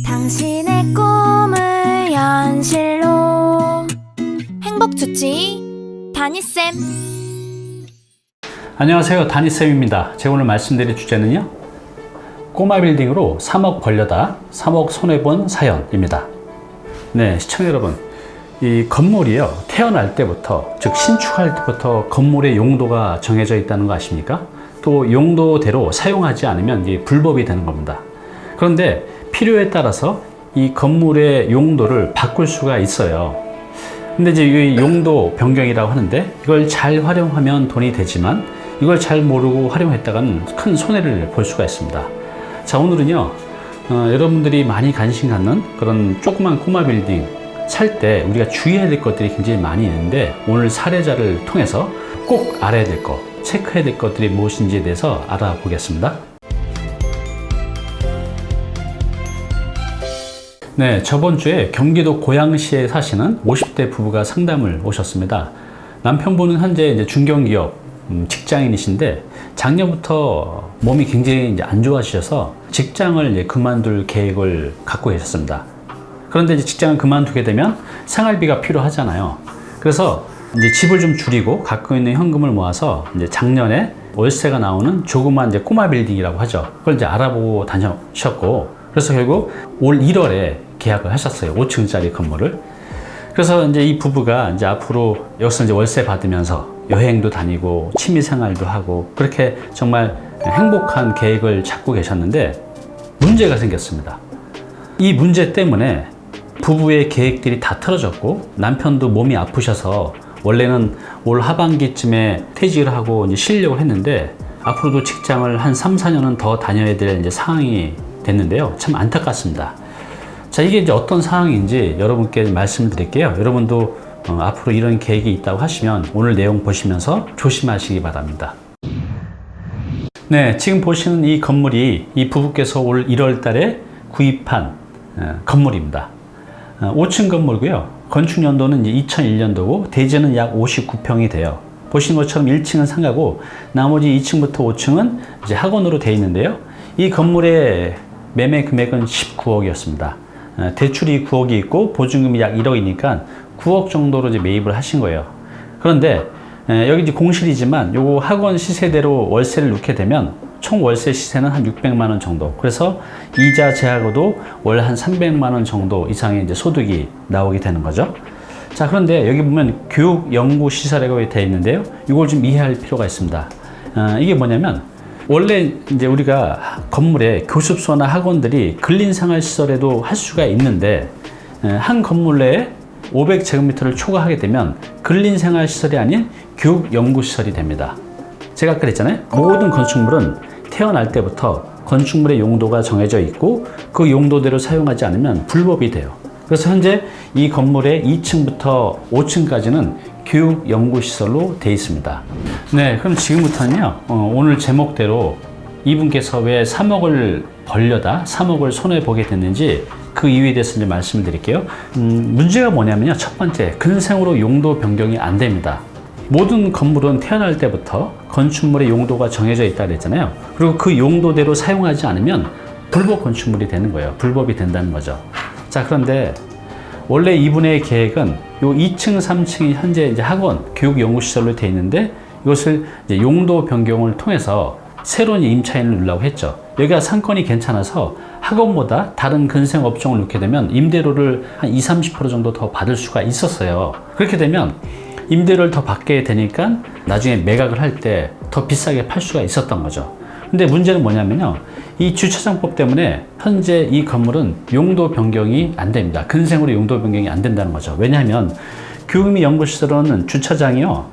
당신의 꿈을 현실로 행복주치 다니쌤. 안녕하세요, 다니쌤입니다. 제가 오늘 말씀드릴 주제는요, 꼬마 빌딩으로 3억 벌려다 3억 손해본 사연입니다. 네, 시청자 여러분, 이 건물이요, 태어날 때부터, 즉 신축할 때부터 건물의 용도가 정해져 있다는 거 아십니까? 또 용도대로 사용하지 않으면 이게 불법이 되는 겁니다. 그런데 필요에 따라서 이 건물의 용도를 바꿀 수가 있어요. 근데 이제 이 용도 변경이라고 하는데, 이걸 잘 활용하면 돈이 되지만 이걸 잘 모르고 활용했다가는 큰 손해를 볼 수가 있습니다. 자, 오늘은요, 여러분들이 많이 관심 갖는 그런 조그만 꼬마 빌딩 살 때 우리가 주의해야 될 것들이 굉장히 많이 있는데, 오늘 사례자를 통해서 꼭 알아야 될 것, 체크해야 될 것들이 무엇인지에 대해서 알아보겠습니다. 네, 저번 주에 경기도 고양시에 사시는 50대 부부가 상담을 오셨습니다. 남편분은 현재 이제 중견기업 직장인이신데, 작년부터 몸이 굉장히 이제 안 좋아지셔서 직장을 이제 그만둘 계획을 갖고 계셨습니다. 그런데 이제 직장을 그만두게 되면 생활비가 필요하잖아요. 그래서 이제 집을 좀 줄이고 갖고 있는 현금을 모아서 이제 작년에 월세가 나오는 조그만 이제 꼬마 빌딩이라고 하죠. 그걸 이제 알아보고 다녀셨고, 그래서 결국 올 1월에 계약을 하셨어요. 5층짜리 건물을. 그래서 이제 이 부부가 이제 앞으로 여기서 이제 월세 받으면서 여행도 다니고 취미 생활도 하고 그렇게 정말 행복한 계획을 잡고 계셨는데, 문제가 생겼습니다. 이 문제 때문에 부부의 계획들이 다 틀어졌고, 남편도 몸이 아프셔서 원래는 올 하반기쯤에 퇴직을 하고 이제 쉬려고 했는데, 앞으로도 직장을 한 3, 4년은 더 다녀야 될 이제 상황이 됐는데요. 참 안타깝습니다. 자, 이게 이제 어떤 상황인지 여러분께 말씀을 드릴게요. 여러분도 앞으로 이런 계획이 있다고 하시면 오늘 내용 보시면서 조심하시기 바랍니다. 네, 지금 보시는 이 건물이 이 부부께서 올 1월 달에 구입한 건물입니다. 5층 건물고요. 건축 연도는 이제 2001년도고 대지는 약 59평이 돼요. 보시는 것처럼 1층은 상가고 나머지 2층부터 5층은 이제 학원으로 되어 있는데요. 이 건물의 매매 금액은 19억이었습니다. 대출이 9억이 있고 보증금이 약 1억이니까 9억 정도로 이제 매입을 하신 거예요. 그런데 여기 이제 공실이지만 요거 학원 시세대로 월세를 넣게 되면 총 월세 시세는 한 600만 원 정도. 그래서 이자 제하고도 월 한 300만 원 정도 이상의 이제 소득이 나오게 되는 거죠. 자, 그런데 여기 보면 교육 연구 시설이라고 되어 있는데요. 이걸 좀 이해할 필요가 있습니다. 이게 뭐냐면, 원래 이제 우리가 건물에 교습소나 학원들이 근린생활시설에도 할 수가 있는데, 한 건물 내에 500제곱미터를 초과하게 되면 근린생활시설이 아닌 교육연구시설이 됩니다. 제가 아까 그랬잖아요. 모든 건축물은 태어날 때부터 건축물의 용도가 정해져 있고 그 용도대로 사용하지 않으면 불법이 돼요. 그래서 현재 이 건물의 2층부터 5층까지는 교육연구시설로 되어 있습니다. 네, 그럼 지금부터는요, 오늘 제목대로 이분께서 왜 3억을 벌려다 3억을 손해보게 됐는지 그 이유에 대해서 이제 말씀을 드릴게요. 문제가 뭐냐면요, 첫 번째, 근생으로 용도 변경이 안 됩니다. 모든 건물은 태어날 때부터 건축물의 용도가 정해져 있다 그랬잖아요. 그리고 그 용도대로 사용하지 않으면 불법 건축물이 되는 거예요. 불법이 된다는 거죠. 자, 그런데 원래 이분의 계획은 요 2층, 3층이 현재 이제 학원, 교육연구시설로 되어 있는데, 이것을 이제 용도 변경을 통해서 새로운 임차인을 넣으려고 했죠. 여기가 상권이 괜찮아서 학원보다 다른 근생 업종을 넣게 되면 임대료를 한 20, 30% 정도 더 받을 수가 있었어요. 그렇게 되면 임대료를 더 받게 되니까 나중에 매각을 할 때 더 비싸게 팔 수가 있었던 거죠. 근데 문제는 뭐냐면요, 이 주차장법 때문에 현재 이 건물은 용도 변경이 안 됩니다. 근생으로 용도 변경이 안 된다는 거죠. 왜냐하면 교육 및 연구시설은 주차장이요,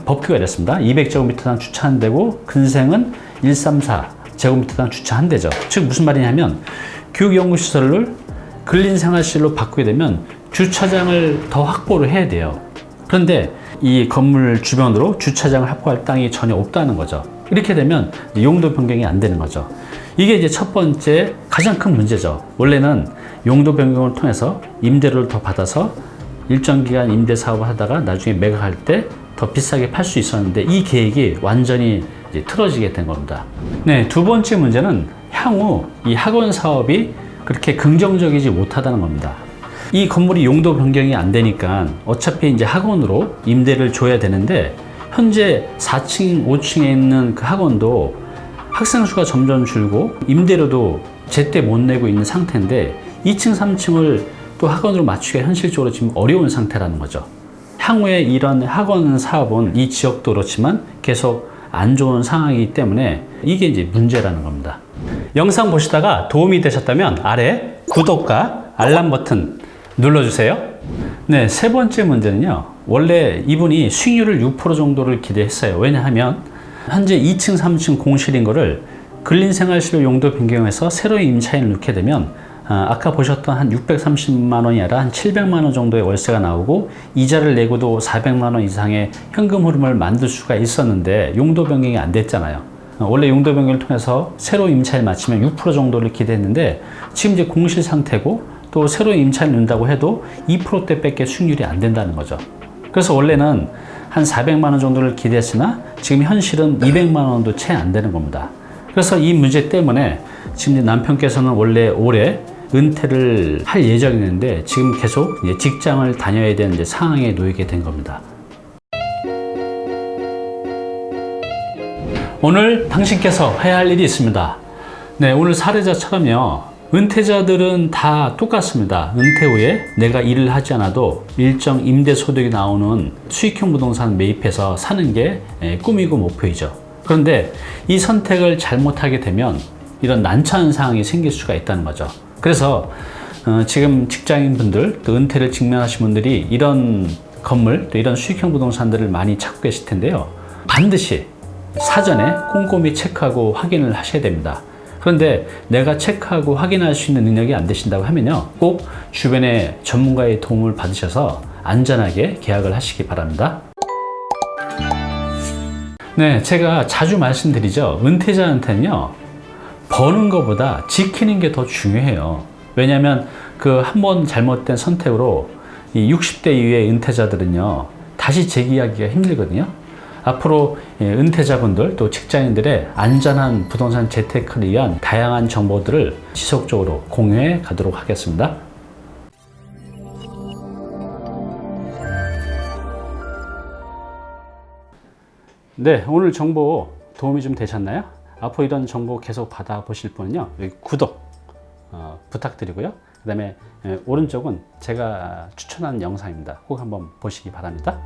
법규가 이랬습니다. 200제곱미터당 주차 한 대고 근생은 134제곱미터당 주차 한 대죠. 즉 무슨 말이냐면, 교육연구시설을 근린생활시설로 바꾸게 되면 주차장을 더 확보를 해야 돼요. 그런데 이 건물 주변으로 주차장을 확보할 땅이 전혀 없다는 거죠. 이렇게 되면 용도 변경이 안 되는 거죠. 이게 이제 첫 번째 가장 큰 문제죠. 원래는 용도 변경을 통해서 임대료를 더 받아서 일정 기간 임대 사업을 하다가 나중에 매각할 때 더 비싸게 팔 수 있었는데, 이 계획이 완전히 이제 틀어지게 된 겁니다. 네, 두 번째 문제는 향후 이 학원 사업이 그렇게 긍정적이지 못하다는 겁니다. 이 건물이 용도 변경이 안 되니까 어차피 이제 학원으로 임대를 줘야 되는데, 현재 4층, 5층에 있는 그 학원도 학생 수가 점점 줄고 임대료도 제때 못 내고 있는 상태인데, 2층, 3층을 또 학원으로 맞추기가 현실적으로 지금 어려운 상태라는 거죠. 향후에 이런 학원 사업은 이 지역도 그렇지만 계속 안 좋은 상황이기 때문에 이게 이제 문제라는 겁니다. 영상 보시다가 도움이 되셨다면 아래 구독과 알람 버튼 눌러주세요. 네, 세 번째 문제는요. 원래 이분이 수익률을 6% 정도를 기대했어요. 왜냐하면 현재 2층, 3층 공실인 거를 근린생활시설 용도 변경해서 새로 임차인을 넣게 되면 아까 보셨던 한 630만 원이 아니라 한 700만 원 정도의 월세가 나오고 이자를 내고도 400만 원 이상의 현금 흐름을 만들 수가 있었는데 용도 변경이 안 됐잖아요. 원래 용도 변경을 통해서 새로 임차를 마치면 6% 정도를 기대했는데 지금 이제 공실 상태고 또 새로 임차를 넣는다고 해도 2%대밖에 수익률이 안 된다는 거죠. 그래서 원래는 한 400만 원 정도를 기대했으나 지금 현실은 200만 원도 채 안 되는 겁니다. 그래서 이 문제 때문에 지금 남편께서는 원래 올해 은퇴를 할 예정이었는데 지금 계속 직장을 다녀야 되는 이제 상황에 놓이게 된 겁니다. 오늘 당신께서 해야 할 일이 있습니다. 네, 오늘 사례자처럼요. 은퇴자들은 다 똑같습니다. 은퇴 후에 내가 일을 하지 않아도 일정 임대 소득이 나오는 수익형 부동산 매입해서 사는 게 꿈이고 목표이죠. 그런데 이 선택을 잘못하게 되면 이런 난처한 상황이 생길 수가 있다는 거죠. 그래서 지금 직장인분들 또 은퇴를 직면하신 분들이 이런 건물 또 이런 수익형 부동산들을 많이 찾고 계실 텐데요. 반드시 사전에 꼼꼼히 체크하고 확인을 하셔야 됩니다. 그런데 내가 체크하고 확인할 수 있는 능력이 안 되신다고 하면요. 꼭 주변의 전문가의 도움을 받으셔서 안전하게 계약을 하시기 바랍니다. 네, 제가 자주 말씀드리죠. 은퇴자한테는요. 버는 것보다 지키는 게 더 중요해요. 왜냐하면 그 한 번 잘못된 선택으로 이 60대 이후의 은퇴자들은요. 다시 재기하기가 힘들거든요. 앞으로 은퇴자분들 또 직장인들의 안전한 부동산 재테크를 위한 다양한 정보들을 지속적으로 공유해 가도록 하겠습니다. 네, 오늘 정보 도움이 좀 되셨나요? 앞으로 이런 정보 계속 받아보실 분은요, 여기 구독 부탁드리고요. 그 다음에 오른쪽은 제가 추천한 영상입니다. 꼭 한번 보시기 바랍니다.